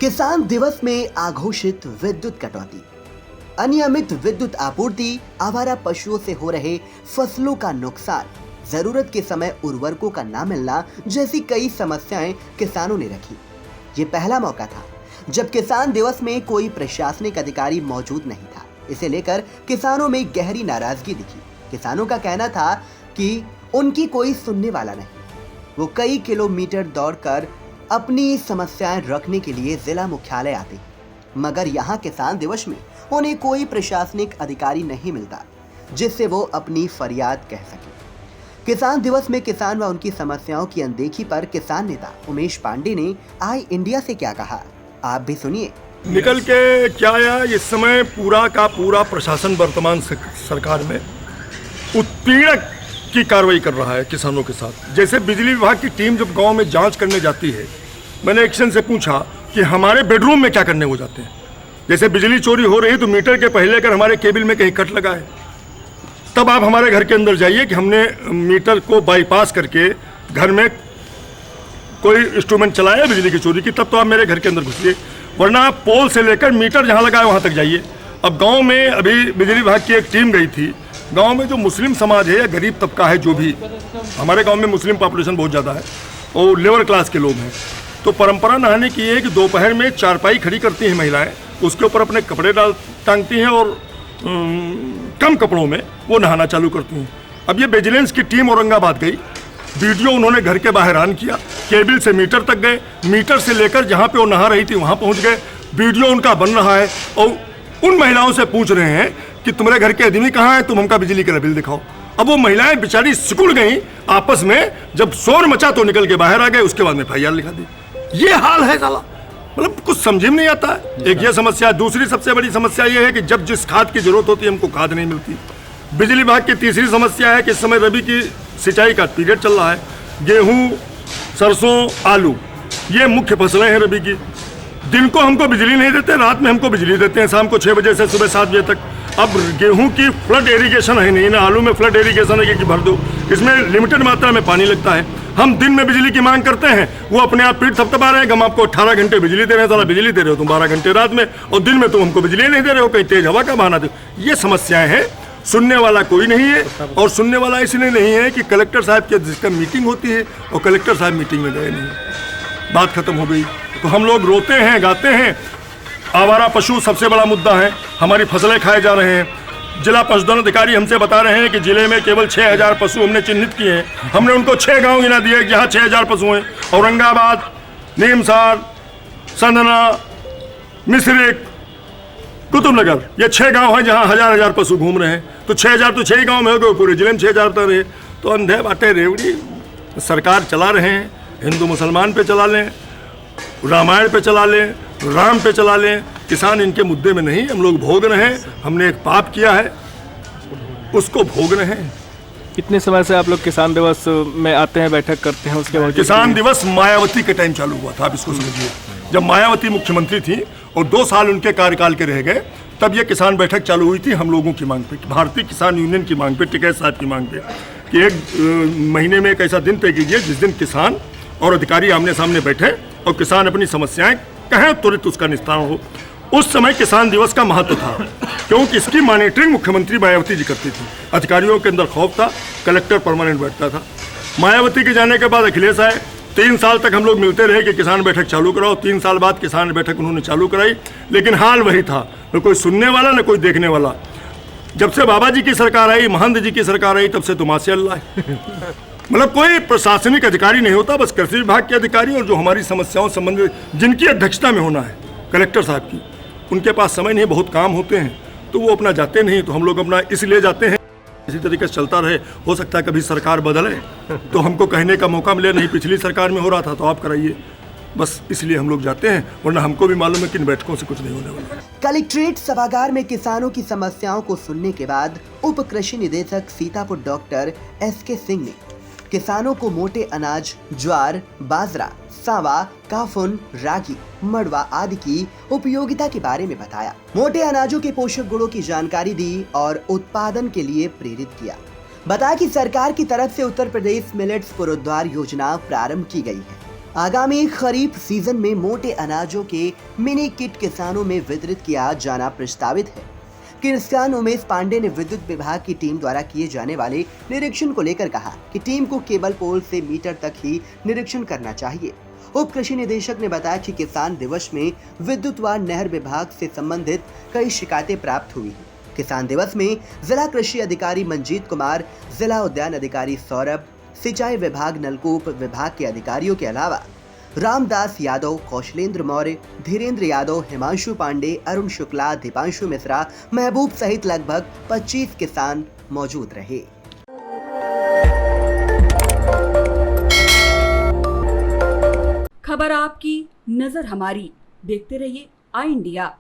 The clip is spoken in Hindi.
किसान दिवस में आघोषित विद्युत कटौती, अनियमित विद्युत आपूर्ति, आवारा पशुओं से हो रहे फसलों का नुकसान, जरूरत के समय उर्वरकों का ना मिलना जैसी कई समस्याएं किसानों ने रखी। ये पहला मौका था जब किसान दिवस में कोई प्रशासनिक अधिकारी मौजूद नहीं था। इसे लेकर किसानों में गहरी नाराजगी दिखी। किसानों का कहना था कि उनकी कोई सुनने वाला नहीं। वो कई किलोमीटर दौड़कर अपनी समस्याएं रखने के लिए जिला मुख्यालय आते, मगर यहाँ किसान दिवस में उन्हें कोई प्रशासनिक अधिकारी नहीं मिलता जिससे वो अपनी फरियाद कह सके। किसान दिवस में किसान व उनकी समस्याओं की अनदेखी पर किसान नेता उमेश पांडे ने आई इंडिया से क्या कहा, आप भी सुनिए। निकल के क्या आया, इस समय पूरा का पूरा प्रशासन वर्तमान सरकार में उत्पीड़क की कार्रवाई कर रहा है किसानों के साथ। जैसे बिजली विभाग की टीम जब गांव में जांच करने जाती है, मैंने एक्शन से पूछा कि हमारे बेडरूम में क्या करने वो जाते हैं। जैसे बिजली चोरी हो रही है तो मीटर के पहले अगर हमारे केबल में कहीं कट लगा है, तब आप हमारे घर के अंदर जाइए कि हमने मीटर को बाईपास करके घर में कोई इंस्ट्रूमेंट चलाया बिजली की चोरी की, तब तो आप मेरे घर के अंदर घुसिए, वरना आप पोल से लेकर मीटर जहाँ लगा है वहाँ तक जाइए। अब गाँव में अभी बिजली विभाग की एक टीम गई थी। गांव में जो मुस्लिम समाज है या गरीब तबका है, जो भी, हमारे गांव में मुस्लिम पॉपुलेशन बहुत ज़्यादा है और लेबर क्लास के लोग हैं, तो परंपरा नहाने की है कि दोपहर में चारपाई खड़ी करती हैं महिलाएं, उसके ऊपर अपने कपड़े टांगती हैं और कम कपड़ों में वो नहाना चालू करती हैं। अब ये विजिलेंस की टीम औरंगाबाद गई, वीडियो उन्होंने घर के बाहर ऑन किया, केबल से मीटर तक गए, मीटर से लेकर जहाँ पे वो नहा रही थी वहाँ पहुँच गए, वीडियो उनका बन रहा है और उन महिलाओं से पूछ रहे हैं कि तुम्हारे घर के आदमी कहाँ है, तुम हमका बिजली का बिल दिखाओ। अब वो महिलाएं बेचारी सिकुड़ गई आपस में, जब शोर मचा तो निकल के बाहर आ गए, उसके बाद में FIR लिखा दी। ये हाल है साला, मतलब कुछ समझ में नहीं आता है। एक ये समस्या। दूसरी सबसे बड़ी समस्या ये है कि जब जिस खाद की जरूरत होती है हमको खाद नहीं मिलती। बिजली विभाग की तीसरी समस्या है कि इस समय रबी की सिंचाई का पीरियड चल रहा है। गेहूँ, सरसों, आलू, ये मुख्य फसलें हैं रबी की। दिन को हमको बिजली नहीं देते, रात में हमको बिजली देते हैं, शाम को 6 बजे से सुबह 7 बजे तक। अब गेहूं की फ्लड इरिगेशन है नहीं ना, आलू में फ्लड इरिगेशन है कि भर दो, इसमें लिमिटेड मात्रा में पानी लगता है। हम दिन में बिजली की मांग करते हैं, वो अपने आप पीठ थपथपा रहे हैं, हम आपको 18 घंटे बिजली दे रहे हैं, साला बिजली दे रहे हो तुम 12 घंटे रात में, और दिन में तुम हमको बिजली नहीं दे रहे हो, कहीं तेज हवा का बहाना दो। ये समस्याएं हैं, सुनने वाला कोई नहीं है। और सुनने वाला इसलिए नहीं है कि कलेक्टर साहब की जिसका मीटिंग होती है और कलेक्टर साहब मीटिंग में गए नहीं, बात खत्म हो गई। तो हम लोग रोते हैं, गाते हैं। आवारा पशु सबसे बड़ा मुद्दा है, हमारी फसलें खाए जा रहे हैं। जिला पशुधन अधिकारी हमसे बता रहे हैं कि जिले में केवल 6000 पशु हमने चिन्हित किए हैं। हमने उनको 6 गांव गिना दिए जहाँ 6000 पशु हैं। औरंगाबाद, नीमसार, संधना, मिश्रिक, कुतुबनगर, ये 6 गांव हैं जहाँ हजार पशु घूम रहे हैं। तो 6000 तो 6 गाँव में हो गए, पूरे जिले में 6000 तो रहे। तो अंधे बाटे रेवड़ी सरकार चला रहे हैं। हिंदू मुसलमान पे चला लें, रामायण पे चला लें, राम पे चला लें, किसान इनके मुद्दे में नहीं। हम लोग भोग रहे हैं, हमने एक पाप किया है, उसको भोग रहे हैं। कितने समय से आप लोग किसान दिवस में आते हैं, बैठक करते हैं? उसके बाद किसान दिवस मायावती के टाइम चालू हुआ था, आप इसको समझिए। जब मायावती मुख्यमंत्री थी और 2 साल उनके कार्यकाल के रह गए, तब ये किसान बैठक चालू हुई थी हम लोगों की मांग पे, भारतीय किसान यूनियन की मांग पे, टिकैत साहब की मांग पे, कि 1 महीने में एक ऐसा दिन तय कीजिए जिस दिन किसान और अधिकारी आमने सामने बैठे और किसान अपनी समस्याएं कहें, तुरंत उसका निस्तारण हो। उस समय किसान दिवस का महत्व था क्योंकि इसकी मॉनिटरिंग मुख्यमंत्री मायावती जी करती थी। अधिकारियों के अंदर खौफ था, कलेक्टर परमानेंट बैठता था। मायावती के जाने के बाद अखिलेश आए, 3 साल तक हम लोग मिलते रहे कि किसान बैठक चालू कराओ। 3 साल बाद किसान बैठक उन्होंने चालू कराई, लेकिन हाल वही था, न कोई सुनने वाला न कोई देखने वाला। जब से बाबा जी की सरकार आई, महंत जी की सरकार आई, तब से तो माशाअल्लाह है। मतलब कोई प्रशासनिक अधिकारी नहीं होता, बस कृषि विभाग के अधिकारी और जो हमारी समस्याओं संबंधित जिनकी अध्यक्षता में होना है कलेक्टर साहब की, उनके पास समय नहीं, बहुत काम होते हैं, तो वो अपना जाते नहीं। तो हम लोग अपना इसलिए जाते हैं, इसी तरीके से चलता रहे। हो सकता है कभी सरकार बदले तो हमको कहने का मौका मिले, नहीं पिछली सरकार में हो रहा था तो आप कराइए, बस इसलिए हम लोग जाते हैं, वरना हमको भी मालूम है कि इन बैठकों से कुछ नहीं होने वाला। कलेक्ट्रेट सभागार में किसानों की समस्याओं को सुनने के बाद उप कृषि निदेशक सीतापुर डॉक्टर SK सिंह ने किसानों को मोटे अनाज, ज्वार, बाजरा, सांवा, काफुन, रागी, मड़वा आदि की उपयोगिता के बारे में बताया। मोटे अनाजों के पोषक गुणों की जानकारी दी और उत्पादन के लिए प्रेरित किया। बताया कि सरकार की तरफ से उत्तर प्रदेश मिलेट्स पुरोद्वार योजना प्रारंभ की गई है। आगामी खरीफ सीजन में मोटे अनाजों के मिनी किट किसानों में वितरित किया जाना प्रस्तावित है। किसान उमेश पांडे ने विद्युत विभाग की टीम द्वारा किए जाने वाले निरीक्षण को लेकर कहा कि टीम को केबल पोल से मीटर तक ही निरीक्षण करना चाहिए। उप कृषि निदेशक ने बताया कि किसान दिवस में विद्युत व नहर विभाग से संबंधित कई शिकायतें प्राप्त हुई हैं। किसान दिवस में जिला कृषि अधिकारी मंजीत कुमार, जिला उद्यान अधिकारी सौरभ, सिंचाई विभाग नलकूप विभाग के अधिकारियों के अलावा रामदास यादव, कौशलेंद्र मौर्य, धीरेन्द्र यादव, हिमांशु पांडे, अरुण शुक्ला, दीपांशु मिश्रा, महबूब सहित लगभग 25 किसान मौजूद रहे। खबर आपकी, नजर हमारी। देखते रहिए आई इंडिया।